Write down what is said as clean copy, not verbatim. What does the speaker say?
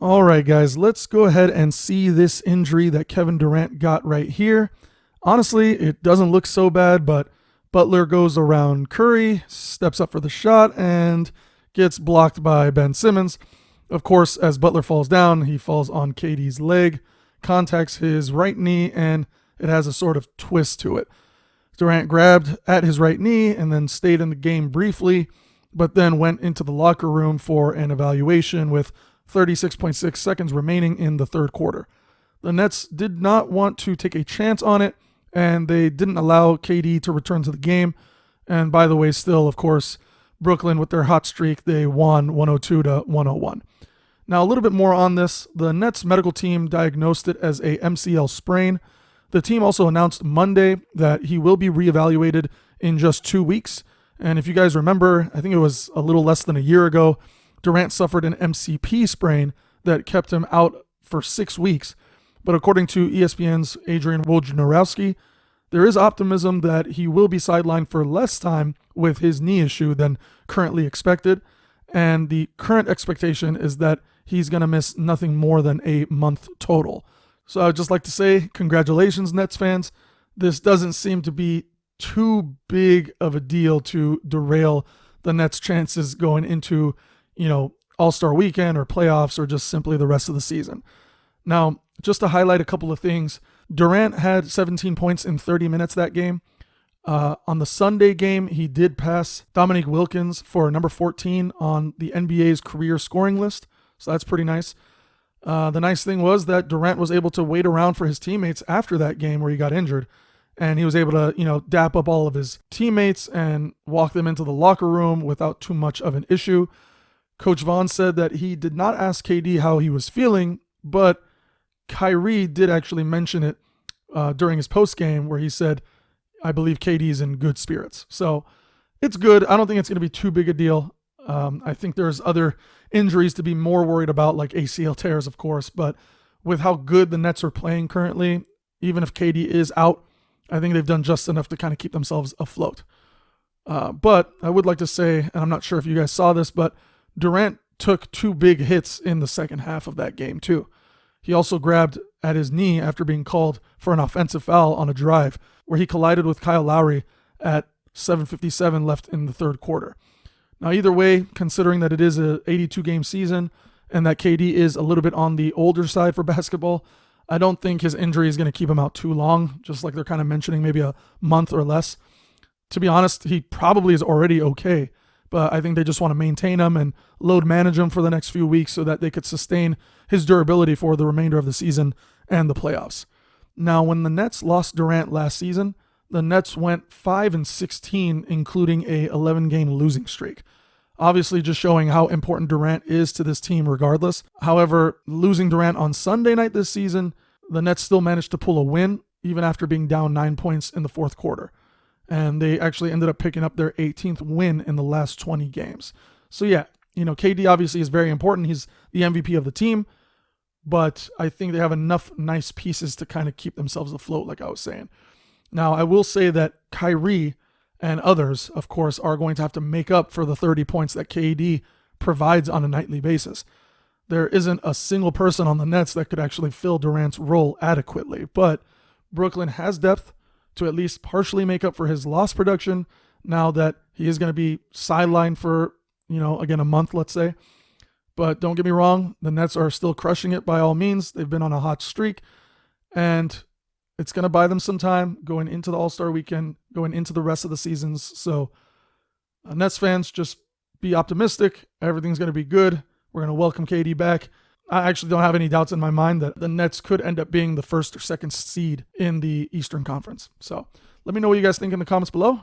All right, guys, let's go ahead and see this injury that Kevin Durant got right here. Honestly, it doesn't look so bad, but Butler goes around Curry, steps up for the shot, and gets blocked by Ben Simmons. Of course, as Butler falls down, he falls on KD's leg, contacts his right knee, and it has a sort of twist to it. Durant grabbed at his right knee and then stayed in the game briefly, but then went into the locker room for an evaluation with 36.6 seconds remaining in the third quarter. The Nets did not want to take a chance on it, and they didn't allow KD to return to the game. And by the way, still, of course, Brooklyn, with their hot streak, they won 102-101. Now, a little bit more on this. The Nets medical team diagnosed it as a MCL sprain. The team also announced Monday that he will be reevaluated in just 2 weeks. And if you guys remember, I think it was a little less than a year ago, Durant suffered an MCP sprain that kept him out for 6 weeks. But according to ESPN's Adrian Wojnarowski, there is optimism that he will be sidelined for less time with his knee issue than currently expected. And the current expectation is that he's going to miss nothing more than a month total. So I would just like to say congratulations, Nets fans. This doesn't seem to be too big of a deal to derail the Nets' chances going into, All-Star weekend or playoffs or just simply the rest of the season. Now, just to highlight a couple of things, Durant had 17 points in 30 minutes that game. On the Sunday game, he did pass Dominique Wilkins for number 14 on the NBA's career scoring list, so that's pretty nice. The nice thing was that Durant was able to wait around for his teammates after that game where he got injured, and he was able to, dap up all of his teammates and walk them into the locker room without too much of an issue. Coach Vaughn said that he did not ask KD how he was feeling, but Kyrie did actually mention it during his postgame where he said, I believe KD's in good spirits. So it's good. I don't think it's going to be too big a deal. I think there's other injuries to be more worried about, like ACL tears, of course. But with how good the Nets are playing currently, even if KD is out, I think they've done just enough to kind of keep themselves afloat. But I would like to say, and I'm not sure if you guys saw this, but Durant took 2 big hits in the second half of that game too. He also grabbed at his knee after being called for an offensive foul on a drive where he collided with Kyle Lowry at 7:57 left in the third quarter. Now, either way, considering that it is a 82-game season and that KD is a little bit on the older side for basketball, I don't think his injury is going to keep him out too long, just like they're kind of mentioning maybe a month or less. To be honest, he probably is already okay, but I think they just want to maintain him and load manage him for the next few weeks so that they could sustain his durability for the remainder of the season and the playoffs. Now, when the Nets lost Durant last season, the Nets went 5-16, including a 11-game losing streak. Obviously, just showing how important Durant is to this team regardless. However, losing Durant on Sunday night this season, the Nets still managed to pull a win, even after being down 9 points in the fourth quarter. And they actually ended up picking up their 18th win in the last 20 games. So yeah, KD obviously is very important. He's the MVP of the team. But I think they have enough nice pieces to kind of keep themselves afloat, like I was saying. Now, I will say that Kyrie and others, of course, are going to have to make up for the 30 points that KD provides on a nightly basis. There isn't a single person on the Nets that could actually fill Durant's role adequately, but Brooklyn has depth to at least partially make up for his lost production now that he is going to be sidelined for, again, a month, let's say. But don't get me wrong, the Nets are still crushing it by all means. They've been on a hot streak, and it's going to buy them some time going into the All-Star weekend, going into the rest of the seasons. So Nets fans, just be optimistic. Everything's going to be good. We're going to welcome KD back. I actually don't have any doubts in my mind that the Nets could end up being the first or second seed in the Eastern Conference. So let me know what you guys think in the comments below.